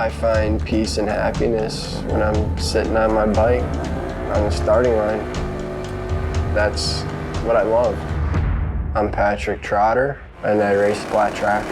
I find peace and happiness when I'm sitting on my bike on the starting line. That's what I love. I'm Patrick Tratar, and I race flat track.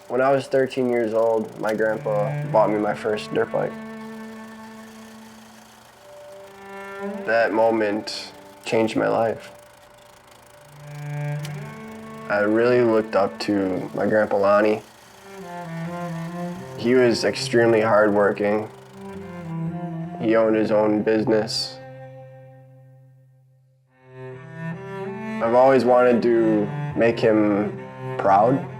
When I was 13 years old, my grandpa bought me my first dirt bike. That moment changed my life. I really looked up to my grandpa Lonnie. He was extremely hardworking. He owned his own business. I've always wanted to make him proud.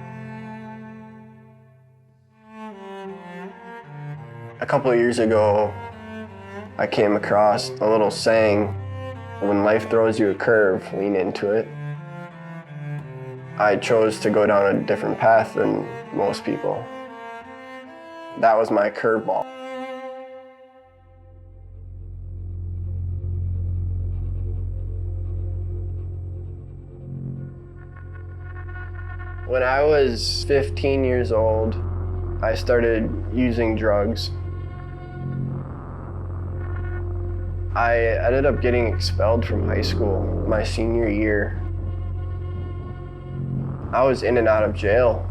A couple of years ago, I came across a little saying, when life throws you a curve, lean into it. I chose to go down a different path than most people. That was my curveball. When I was 15 years old, I started using drugs. I ended up getting expelled from high school my senior year. I was in and out of jail.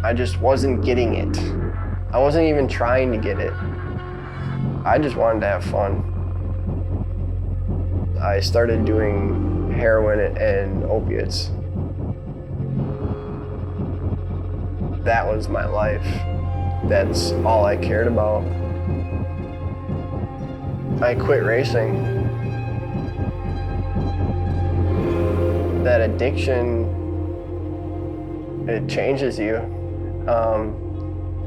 I just wasn't getting it. I wasn't even trying to get it. I just wanted to have fun. I started doing heroin and opiates. That was my life. That's all I cared about. I quit racing. That addiction, it changes you.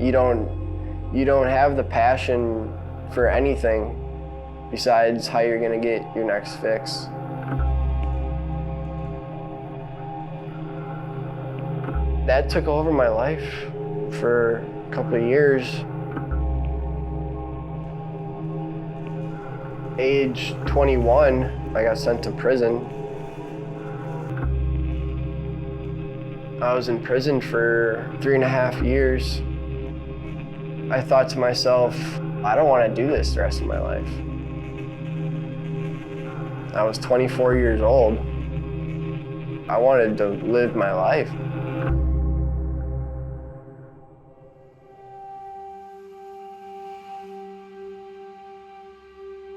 You don't have the passion for anything besides how you're gonna get your next fix. That took over my life for a couple of years. Age 21, I got sent to prison. I was in prison for 3.5 years. I thought to myself, I don't want to do this the rest of my life. I was 24 years old. I wanted to live my life.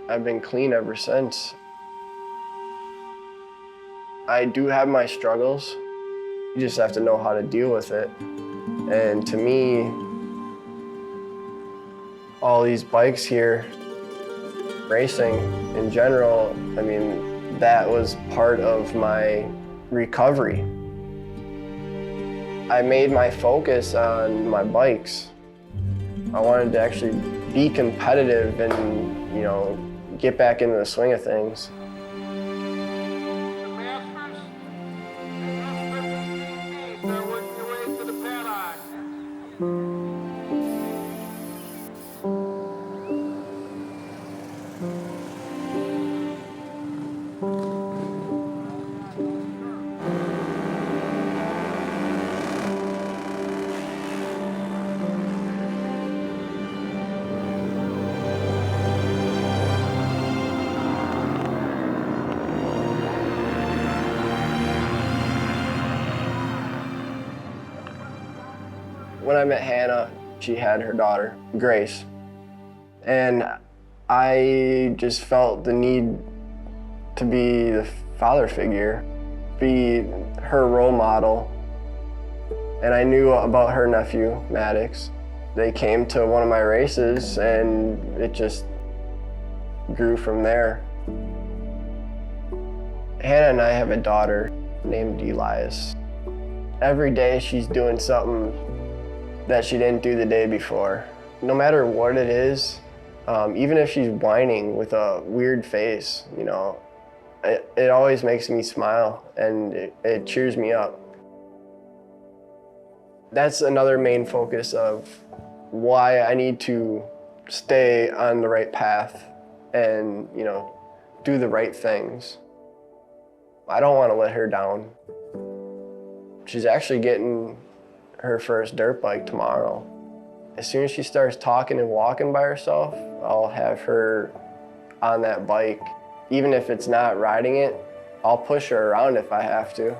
I've been clean ever since. I do have my struggles. You just have to know how to deal with it. And to me, all these bikes here, racing in general, I mean, that was part of my recovery. I made my focus on my bikes. I wanted to actually be competitive and, get back into the swing of things. When I met Hannah, she had her daughter, Grace. And I just felt the need to be the father figure, be her role model. And I knew about her nephew, Maddox. They came to one of my races and it just grew from there. Hannah and I have a daughter named Elias. Every day she's doing something that she didn't do the day before. No matter what it is, even if she's whining with a weird face, you know, it always makes me smile and it cheers me up. That's another main focus of why I need to stay on the right path and, you know, do the right things. I don't want to let her down. She's actually getting her first dirt bike tomorrow. As soon as she starts talking and walking by herself, I'll have her on that bike. Even if it's not riding it, I'll push her around if I have to.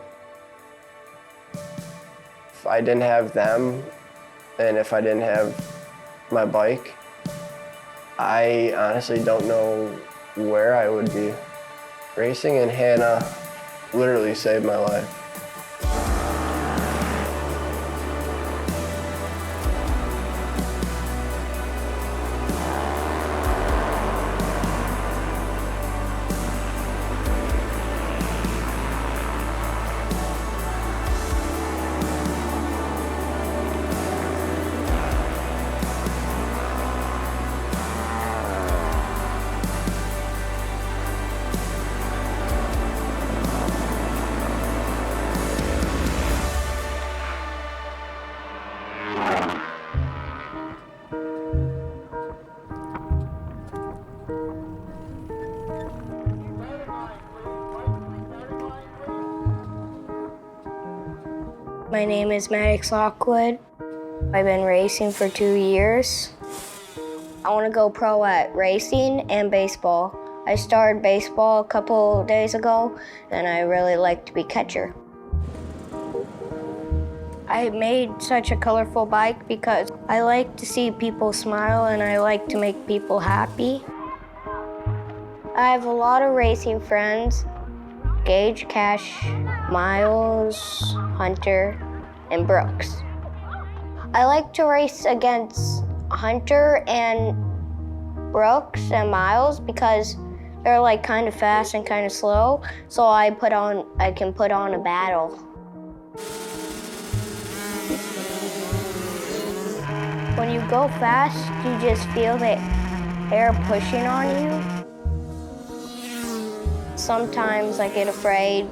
If I didn't have them, and if I didn't have my bike, I honestly don't know where I would be. Racing in Hannah literally saved my life. My name is Maddox Lockwood. I've been racing for 2 years. I want to go pro at racing and baseball. I started baseball a couple days ago, and I really like to be catcher. I made such a colorful bike because I like to see people smile and I like to make people happy. I have a lot of racing friends: Gage, Cash, Miles, Hunter, and Brooks. I like to race against Hunter and Brooks and Miles because they're like kind of fast and kind of slow, so I can put on a battle. When you go fast, you just feel the air pushing on you. Sometimes I get afraid.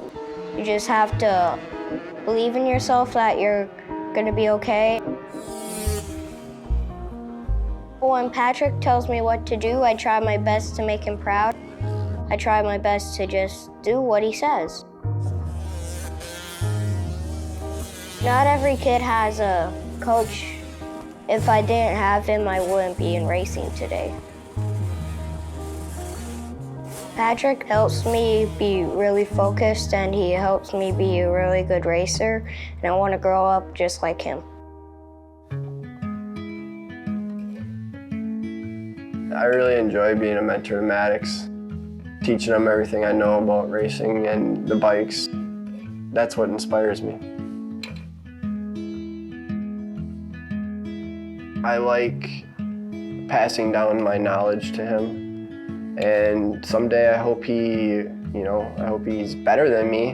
You just have to believe in yourself that you're gonna be okay. When Patrick tells me what to do, I try my best to make him proud. I try my best to just do what he says. Not every kid has a coach. If I didn't have him, I wouldn't be in racing today. Patrick helps me be really focused and he helps me be a really good racer, and I want to grow up just like him. I really enjoy being a mentor to Maddox, teaching him everything I know about racing and the bikes. That's what inspires me. I like passing down my knowledge to him. And someday I hope I hope he's better than me,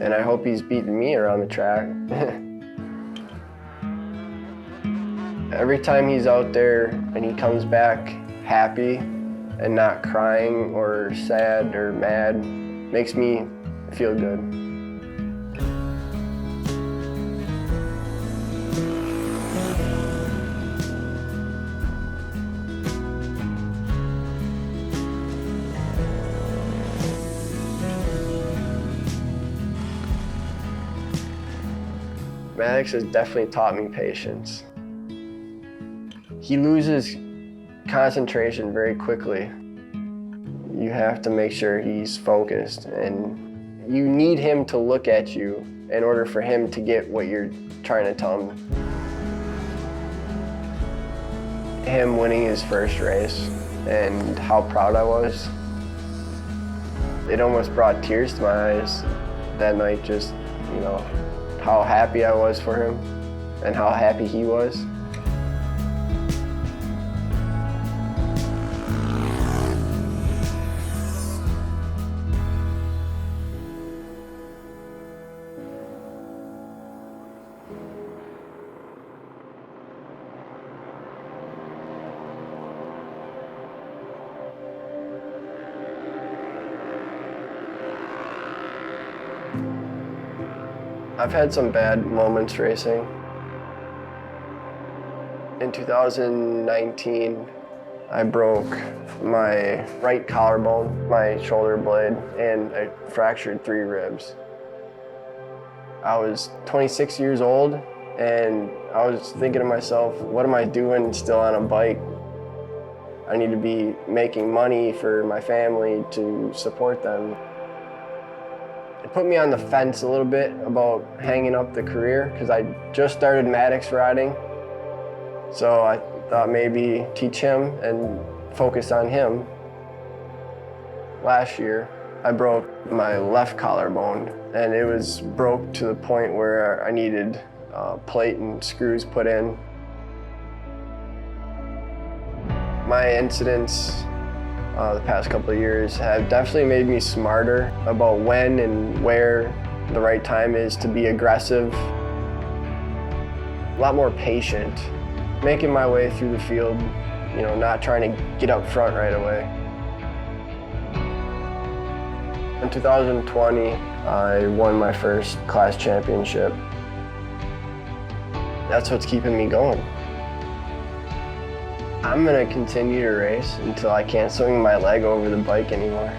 and I hope he's beating me around the track. Every time he's out there and he comes back happy and not crying or sad or mad, makes me feel good. Maddox has definitely taught me patience. He loses concentration very quickly. You have to make sure he's focused, and you need him to look at you in order for him to get what you're trying to tell him. Him winning his first race and how proud I was, it almost brought tears to my eyes that night, just, you know, how happy I was for him and how happy he was. I've had some bad moments racing. In 2019, I broke my right collarbone, my shoulder blade, and I fractured 3 ribs. I was 26 years old, and I was thinking to myself, what am I doing still on a bike? I need to be making money for my family to support them. It put me on the fence a little bit about hanging up the career because I just started Maddox riding. So I thought maybe teach him and focus on him. Last year, I broke my left collarbone, and it was broke to the point where I needed plate and screws put in. My incidents the past couple of years have definitely made me smarter about when and where the right time is to be aggressive. A lot more patient, making my way through the field, not trying to get up front right away. In 2020, I won my first class championship. That's what's keeping me going. I'm gonna continue to race until I can't swing my leg over the bike anymore.